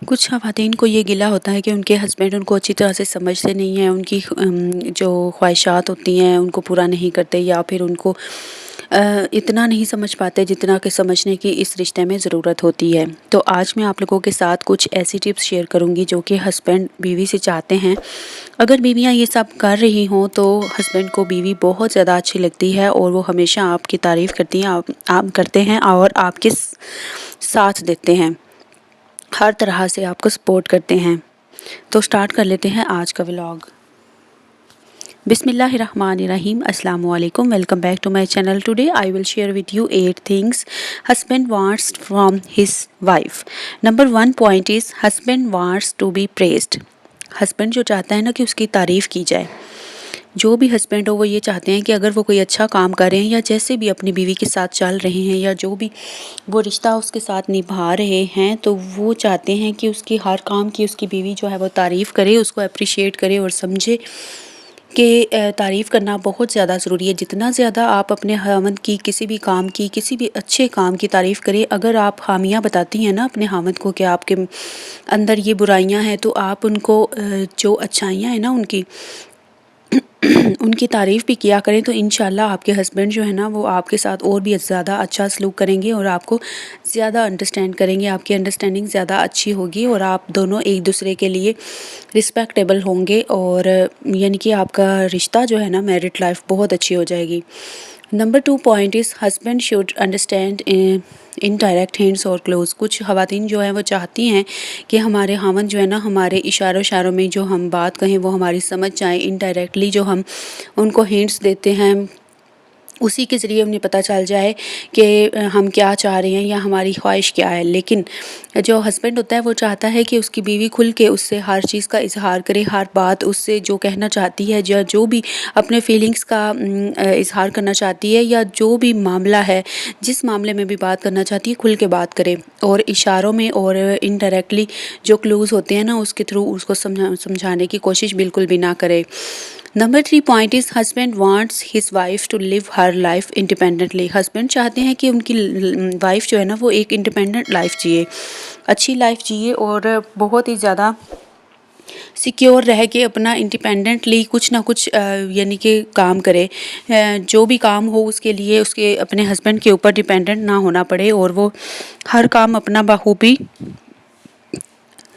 कुछ ख़वातीन को ये गिला होता है कि उनके हस्बैंड उनको अच्छी तरह से समझते नहीं हैं, उनकी जो ख्वाहिशात होती हैं उनको पूरा नहीं करते, या फिर उनको इतना नहीं समझ पाते जितना कि समझने की इस रिश्ते में ज़रूरत होती है। तो आज मैं आप लोगों के साथ कुछ ऐसी टिप्स शेयर करूंगी जो कि हस्बैंड बीवी से चाहते हैं। अगर बीवियां ये सब कर रही हों तो हस्बैंड को बीवी बहुत ज़्यादा अच्छी लगती है और वो हमेशा आपकी तारीफ़ करती हैं, आप करते हैं और आपके साथ देते हैं, हर तरह से आपको सपोर्ट करते हैं। तो स्टार्ट कर लेते हैं आज का व्लॉग। बिस्मिल्लाहिर्रहमानिर्रहीम, अस्सलाम वालेकुम, welcome back to my channel. Today I will share with you 8 things husband wants from his wife. Number 1 point is husband wants to be praised. Husband जो चाहता है ना कि उसकी तारीफ़ की जाए। जो भी हस्बैंड हो वो ये चाहते हैं कि अगर वो कोई अच्छा काम कर रहे हैं या जैसे भी अपनी बीवी के साथ चल रहे हैं या जो भी वो रिश्ता उसके साथ निभा रहे हैं, तो वो चाहते हैं कि उसकी हर काम की उसकी बीवी जो है वो तारीफ़ करे, उसको अप्रिशिएट करे और समझे कि तारीफ़ करना बहुत ज़्यादा ज़रूरी है। जितना ज़्यादा आप अपने खामद की किसी भी काम की, किसी भी अच्छे काम की तारीफ़ करें, अगर आप खामियां बताती हैं ना अपने खामद को कि आपके अंदर ये बुराइयां हैं, तो आप उनको जो अच्छाइयाँ हैं ना उनकी तारीफ़ भी किया करें, तो इंशाल्लाह आपके हस्बैंड जो है ना वो आपके साथ और भी ज़्यादा अच्छा सलूक करेंगे और आपको ज़्यादा अंडरस्टैंड करेंगे, आपकी अंडरस्टैंडिंग ज़्यादा अच्छी होगी और आप दोनों एक दूसरे के लिए रिस्पेक्टेबल होंगे और यानी कि आपका रिश्ता जो है ना मैरिड लाइफ बहुत अच्छी हो जाएगी। Number 2 point is husband should understand in direct hints और क्लोज। कुछ ख़वातीन जो हैं वो चाहती हैं कि हमारे खामन जो है ना हमारे इशारों में जो हम बात कहें वो हमारी समझ जाए। इनडायरेक्टली जो हम उनको हिंट्स देते हैं उसी के ज़रिए उन्हें पता चल जाए कि हम क्या चाह रहे हैं या हमारी ख्वाहिश क्या है। लेकिन जो हस्बैंड होता है वो चाहता है कि उसकी बीवी खुल के उससे हर चीज़ का इजहार करे, हर बात उससे जो कहना चाहती है या जो भी अपने फीलिंग्स का इजहार करना चाहती है या जो भी मामला है, जिस मामले में भी बात करना चाहती है, खुल के बात करे और इशारों में और इनडायरेक्टली जो क्लूज़ होते हैं ना उसके थ्रू उसको समझाने की कोशिश बिल्कुल भी ना करे। Number 3 point is husband wants his wife to live her life independently. Husband चाहते हैं कि उनकी वाइफ जो है ना वो एक इंडिपेंडेंट लाइफ जिए, अच्छी लाइफ जिए और बहुत ही ज़्यादा सिक्योर रह के अपना इंडिपेंडेंटली कुछ ना कुछ यानी कि काम करे। जो भी काम हो उसके लिए उसके अपने हस्बैंड के ऊपर डिपेंडेंट ना होना पड़े और वो हर काम अपना बखूबी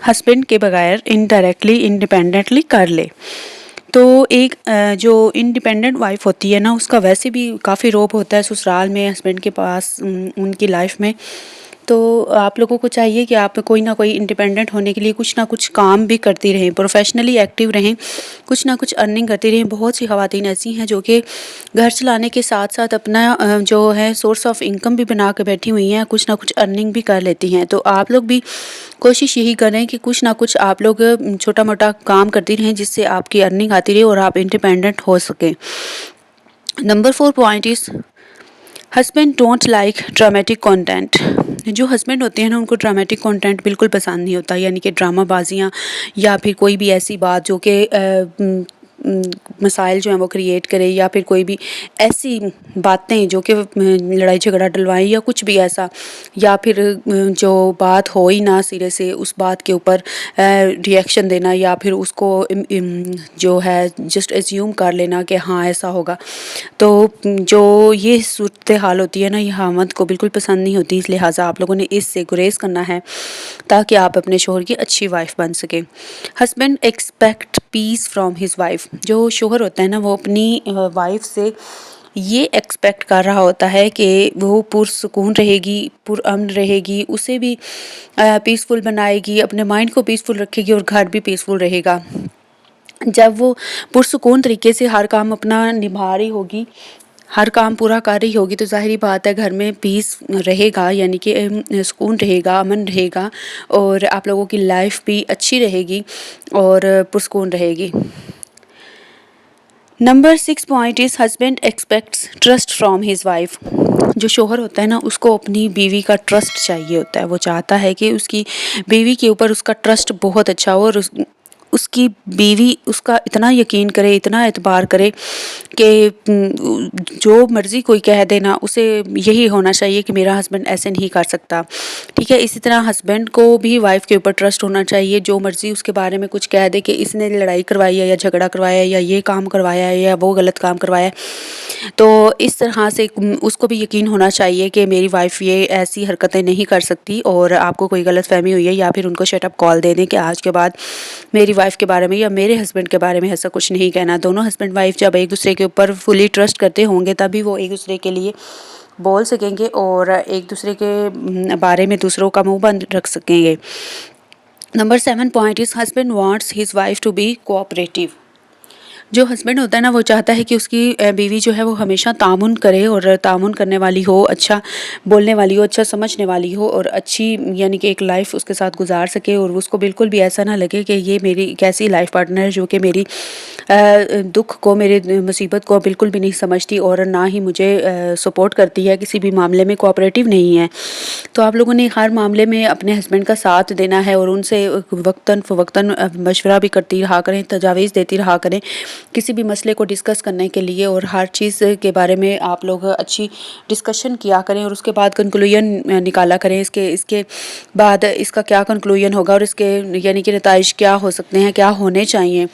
हस्बैंड के बगैर इनडायरेक्टली इंडिपेंडेंटली कर ले। तो एक जो इंडिपेंडेंट वाइफ होती है ना उसका वैसे भी काफ़ी रोब होता है ससुराल में हस्बैंड के पास उनकी लाइफ में। तो आप लोगों को चाहिए कि आप कोई ना कोई इंडिपेंडेंट होने के लिए कुछ ना कुछ काम भी करती रहें, प्रोफेशनली एक्टिव रहें, कुछ ना कुछ अर्निंग करती रहें। बहुत सी ख़वातीन ऐसी हैं जो कि घर चलाने के साथ साथ अपना जो है सोर्स ऑफ इनकम भी बना के बैठी हुई हैं, कुछ ना कुछ अर्निंग भी कर लेती हैं। तो आप लोग भी कोशिश यही करें कि कुछ ना कुछ आप लोग छोटा मोटा काम करती रहें जिससे आपकी अर्निंग आती रहे और आप इंडिपेंडेंट हो सकें। Number 4 point is husband don't like dramatic content. जो हस्बैंड होते हैं ना उनको ड्रामेटिक कंटेंट बिल्कुल पसंद नहीं होता, यानी कि ड्रामा बाजियाँ या फिर कोई भी ऐसी बात जो कि मसाइल जो हैं वो क्रिएट करे या फिर कोई भी ऐसी बातें जो कि लड़ाई झगड़ा डलवाएं या कुछ भी ऐसा, या फिर जो बात हो ही ना सिरे से उस बात के ऊपर रिएक्शन देना या फिर उसको जो है जस्ट एज्यूम कर लेना कि हाँ ऐसा होगा। तो जो ये सूरत हाल होती है ना ये खामद को बिल्कुल पसंद नहीं होती, इस लिहाजा आप लोगों ने इससे गुरेज करना है ताकि आप अपने शोहर की अच्छी वाइफ बन सके। Husband expect peace from his wife. जो शोहर होता है ना वो अपनी वाइफ से ये एक्सपेक्ट कर रहा होता है कि वो पुरसुकून रहेगी, पुरअमन रहेगी, उसे भी पीसफुल बनाएगी, अपने माइंड को पीसफुल रखेगी और घर भी पीसफुल रहेगा। जब वो पुरसुकून तरीके से हर काम अपना निभा रही होगी, हर काम पूरा कर रही होगी, तो ज़ाहिरी बात है घर में पीस रहेगा, यानी कि सुकून रहेगा, अमन रहेगा और आप लोगों की लाइफ भी अच्छी रहेगी और पुरसुकून रहेगी। Number 6 point is husband aspects trust from his wife. जो शोहर होता है ना उसको अपनी बीवी का ट्रस्ट चाहिए होता है। वो चाहता है कि उसकी बीवी के ऊपर उसका ट्रस्ट बहुत अच्छा हो और اس کی بیوی اس کا اتنا یقین کرے، اتنا اعتبار کرے کہ جو مرضی کوئی کہہ دینا اسے یہی ہونا چاہیے کہ میرا ہسبینڈ ایسے نہیں کر سکتا، ٹھیک ہے۔ اسی طرح ہسبینڈ کو بھی وائف کے اوپر ٹرسٹ ہونا چاہیے، جو مرضی اس کے بارے میں کچھ کہہ دے کہ اس نے لڑائی کروائی ہے یا جھگڑا کروایا ہے یا یہ کام کروایا ہے یا وہ غلط کام کروایا ہے، تو اس طرح سے اس کو بھی یقین ہونا چاہیے کہ میری وائف یہ ایسی حرکتیں نہیں کر سکتی، اور آپ کو کوئی غلط فہمی ہوئی ہے یا پھر ان کو شٹ اپ کال دے دیں کہ آج کے بعد میری وائف کے بارے میں یا میرے ہسبینڈ کے بارے میں ایسا کچھ نہیں کہنا۔ دونوں ہسبینڈ وائف جب ایک دوسرے کے اوپر فلی ٹرسٹ کرتے ہوں گے تبھی وہ ایک دوسرے کے لیے بول سکیں گے اور ایک دوسرے کے بارے میں دوسروں کا منہ بند رکھ سکیں گے۔ Number 7 point is husband wants his wife to be cooperative. جو ہسبینڈ ہوتا ہے نا وہ چاہتا ہے کہ اس کی بیوی جو ہے وہ ہمیشہ تعاون کرے اور تعاون کرنے والی ہو، اچھا بولنے والی ہو، اچھا سمجھنے والی ہو اور اچھی یعنی کہ ایک لائف اس کے ساتھ گزار سکے، اور اس کو بالکل بھی ایسا نہ لگے کہ یہ میری ایک ایسی لائف پارٹنر ہے جو کہ میری دکھ کو، میری مصیبت کو بالکل بھی نہیں سمجھتی اور نہ ہی مجھے سپورٹ کرتی ہے، کسی بھی معاملے میں کوآپریٹیو نہیں ہے۔ تو آپ لوگوں نے ہر معاملے میں اپنے ہسبینڈ کا ساتھ دینا ہے اور ان سے وقتاً فوقتاً مشورہ بھی کرتی رہا کریں، تجاویز دیتی رہا کریں کسی بھی مسئلے کو ڈسکس کرنے کے لیے، اور ہر چیز کے بارے میں آپ لوگ اچھی ڈسکشن کیا کریں اور اس کے بعد کنکلوژن نکالا کریں، اس کے بعد اس کا کیا کنکلوژن ہوگا اور اس کے یعنی کہ نتائج کیا ہو سکتے ہیں، کیا ہونے چاہیے۔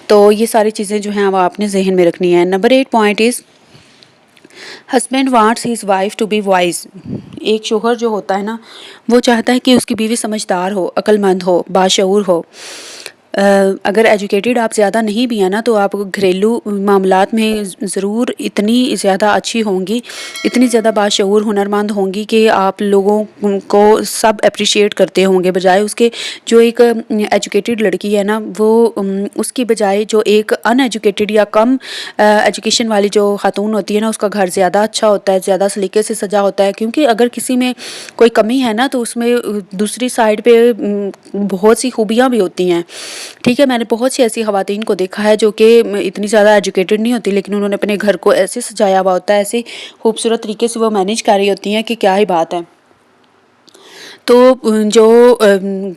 تو یہ ساری چیزیں جو ہیں وہ آپ نے ذہن میں رکھنی ہیں۔ Number 8 point is husband wants his wife to be wise. ایک شوہر جو ہوتا ہے نا وہ چاہتا ہے کہ اس کی بیوی سمجھدار ہو، عقل مند ہو، باشعور ہو۔ اگر ایجوکیٹڈ آپ زیادہ نہیں بھی ہیں نا تو آپ گھریلو معاملات میں ضرور اتنی زیادہ اچھی ہوں گی، اتنی زیادہ باشعور ہنرمند ہوں گی کہ آپ لوگوں کو سب اپریشیٹ کرتے ہوں گے، بجائے اس کے جو ایک ایجوکیٹڈ لڑکی ہے نا وہ اس کی بجائے جو ایک ان ایجوکیٹڈ یا کم ایجوکیشن والی جو خاتون ہوتی ہے نا اس کا گھر زیادہ اچھا ہوتا ہے، زیادہ سلیقے سے سجا ہوتا ہے، کیونکہ اگر کسی میں کوئی کمی ہے نا تو اس میں دوسری سائڈ پہ بہت سی خوبیاں بھی ہوتی ہیں، ٹھیک ہے۔ میں نے بہت سی ایسی خواتین کو دیکھا ہے جو کہ اتنی زیادہ ایجوکیٹڈ نہیں ہوتی لیکن انہوں نے اپنے گھر کو ایسے سجایا ہوا ہوتا ہے، ایسے خوبصورت طریقے سے وہ مینیج کر رہی ہوتی ہیں کہ کیا ہی بات ہے۔ تو جو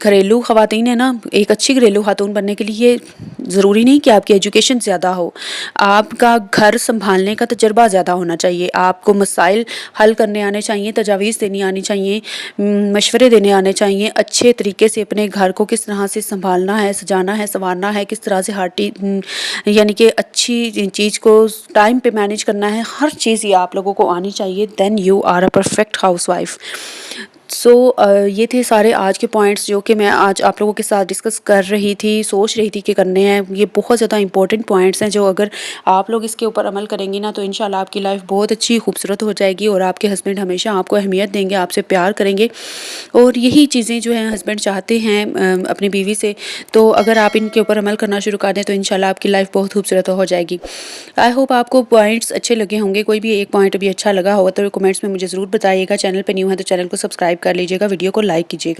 گھریلو خواتین ہیں نا، ایک اچھی گھریلو خاتون بننے کے لیے ضروری نہیں کہ آپ کی ایجوکیشن زیادہ ہو، آپ کا گھر سنبھالنے کا تجربہ زیادہ ہونا چاہیے، آپ کو مسائل حل کرنے آنے چاہیے، تجاویز دینی آنی چاہیے، مشورے دینے آنے چاہیے، اچھے طریقے سے اپنے گھر کو کس طرح سے سنبھالنا ہے، سجانا ہے، سنوارنا ہے، کس طرح سے یعنی کہ اچھی چیز کو ٹائم پہ مینیج کرنا ہے، ہر چیز یہ آپ لوگوں کو آنی چاہیے، then you are a perfect house wife. سو یہ تھے سارے آج کے پوائنٹس جو کہ میں آج آپ لوگوں کے ساتھ ڈسکس کر رہی تھی، سوچ رہی تھی کہ کرنے ہیں۔ یہ بہت زیادہ امپورٹنٹ پوائنٹس ہیں جو اگر آپ لوگ اس کے اوپر عمل کریں گی نا تو انشاءاللہ آپ کی لائف بہت اچھی خوبصورت ہو جائے گی اور آپ کے ہسبینڈ ہمیشہ آپ کو اہمیت دیں گے، آپ سے پیار کریں گے، اور یہی چیزیں جو ہیں ہسبینڈ چاہتے ہیں اپنی بیوی سے۔ تو اگر آپ ان کے اوپر عمل کرنا شروع کر دیں تو انشاءاللہ آپ کی لائف بہت خوبصورت ہو جائے گی۔ آئی ہوپ آپ کو پوائنٹس اچھے لگے ہوں گے، کوئی بھی ایک پوائنٹ بھی اچھا لگا ہو تو کمنٹس میں مجھے ضرور بتائیے گا۔ چینل پہ نیو ہے تو چینل کو سبسکرائب کر لیجیے گا، ویڈیو کو لائک کیجیے گا۔